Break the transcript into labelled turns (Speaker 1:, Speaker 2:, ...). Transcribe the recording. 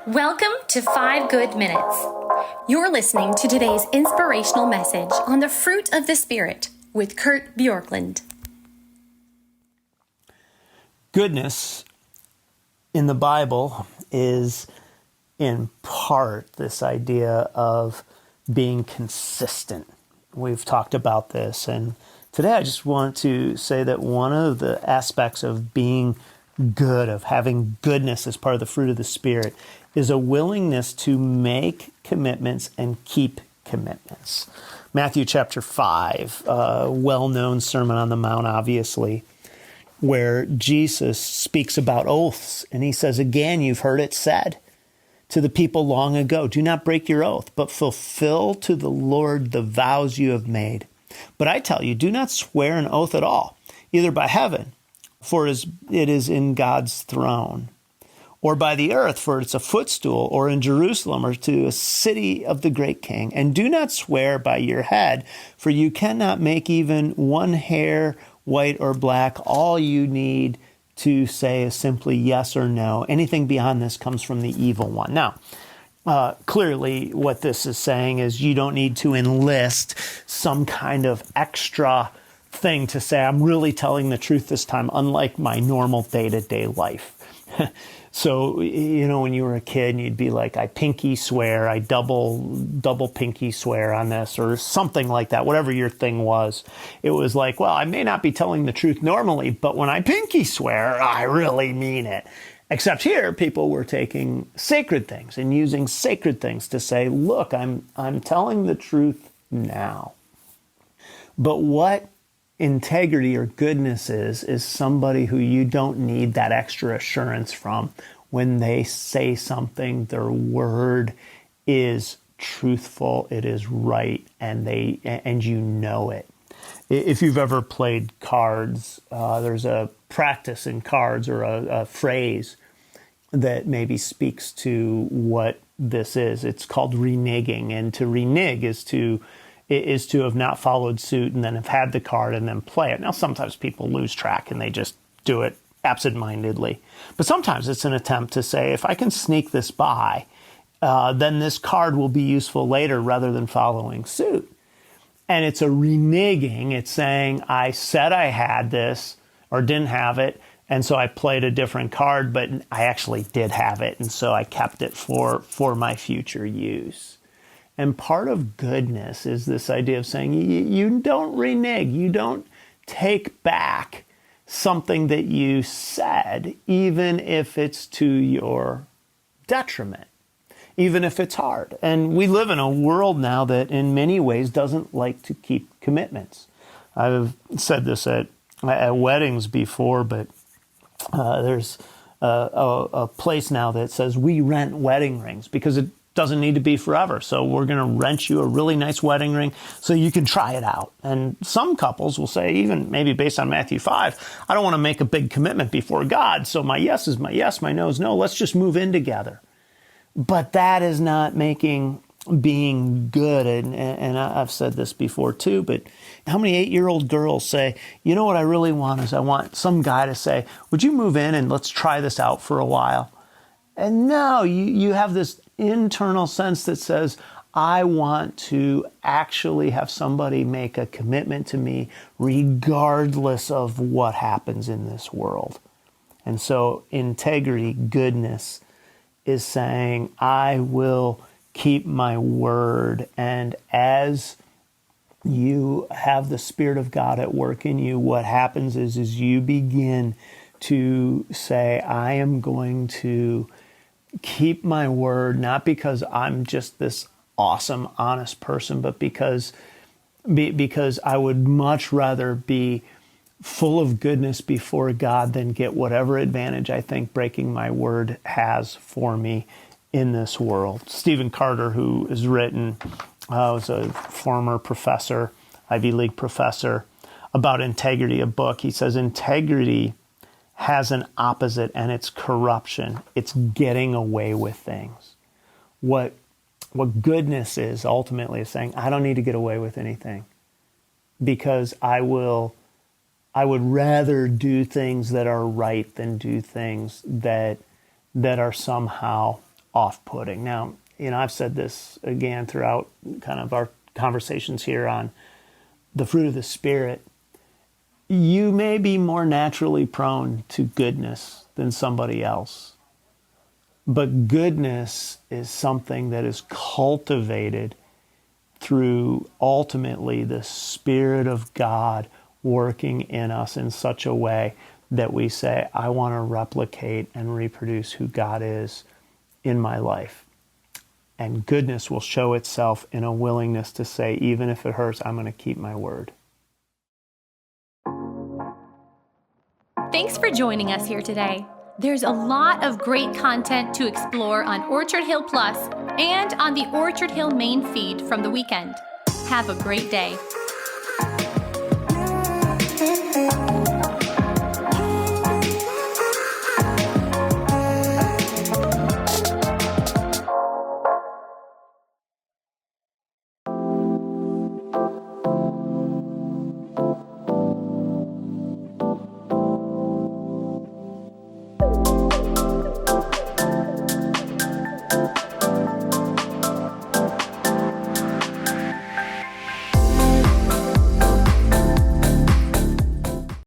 Speaker 1: Welcome to 5 Good Minutes. You're listening to today's inspirational message on the fruit of the Spirit with Kurt Bjorklund.
Speaker 2: Goodness in the Bible is in part this idea of being consistent. We've talked about this, and today I just want to say that one of the aspects of being good, of having goodness as part of the fruit of the Spirit, is a willingness to make commitments and keep commitments. Matthew chapter 5, a well-known Sermon on the Mount, obviously, where Jesus speaks about oaths, and he says, again, you've heard it said to the people long ago, do not break your oath, but fulfill to the Lord the vows you have made. But I tell you, do not swear an oath at all, either by heaven, for it is in God's throne, or by the earth, for it's a footstool, or in Jerusalem, or to a city of the great king. And do not swear by your head, for you cannot make even one hair white or black. All you need to say is simply yes or no. Anything beyond this comes from the evil one. Now, clearly what this is saying is you don't need to enlist some kind of extra thing to say, I'm really telling the truth this time, unlike my normal day-to-day life. So, when you were a kid and you'd be like, I pinky swear, I double pinky swear on this, or something like that, whatever your thing was. It was like, well, I may not be telling the truth normally, but when I pinky swear, I really mean it. Except here, people were taking sacred things and using sacred things to say, look, I'm telling the truth now. But what integrity or goodness is somebody who you don't need that extra assurance from. When they say something, their word is truthful, it is right, and you know it. If you've ever played cards, there's a practice in cards or a phrase that maybe speaks to what this is. It's called reneging, and to renege is to have not followed suit and then have had the card and then play it. Now, sometimes people lose track and they just do it absentmindedly. But sometimes it's an attempt to say, if I can sneak this by, then this card will be useful later rather than following suit. And it's a reneging. It's saying, I said I had this or didn't have it, and so I played a different card, but I actually did have it, and so I kept it for my future use. And part of goodness is this idea of saying you don't renege, you don't take back something that you said, even if it's to your detriment, even if it's hard. And we live in a world now that in many ways doesn't like to keep commitments. I've said this at weddings before, but there's a place now that says we rent wedding rings because it doesn't need to be forever. So we're going to rent you a really nice wedding ring so you can try it out. And some couples will say, even maybe based on Matthew 5, I don't want to make a big commitment before God. So my yes is my yes, my no is no. Let's just move in together. But that is not making being good. And I've said this before too, but how many 8-year-old girls say, you know what I really want is I want some guy to say, would you move in and let's try this out for a while? And no, you have this internal sense that says, I want to actually have somebody make a commitment to me regardless of what happens in this world. And so integrity, goodness, is saying, I will keep my word. And as you have the Spirit of God at work in you, what happens is you begin to say, I am going to keep my word, not because I'm just this awesome, honest person, but because I would much rather be full of goodness before God than get whatever advantage I think breaking my word has for me in this world. Stephen Carter, who has written, was a former professor, Ivy League professor, about integrity, a book. He says, integrity has an opposite, and it's corruption. It's getting away with things. What goodness is ultimately is saying, I don't need to get away with anything because I would rather do things that are right than do things that are somehow off-putting. Now, I've said this again throughout kind of our conversations here on the fruit of the Spirit. You may be more naturally prone to goodness than somebody else. But goodness is something that is cultivated through ultimately the Spirit of God working in us in such a way that we say, I want to replicate and reproduce who God is in my life. And goodness will show itself in a willingness to say, even if it hurts, I'm going to keep my word.
Speaker 1: Thanks for joining us here today. There's a lot of great content to explore on Orchard Hill Plus and on the Orchard Hill main feed from the weekend. Have a great day.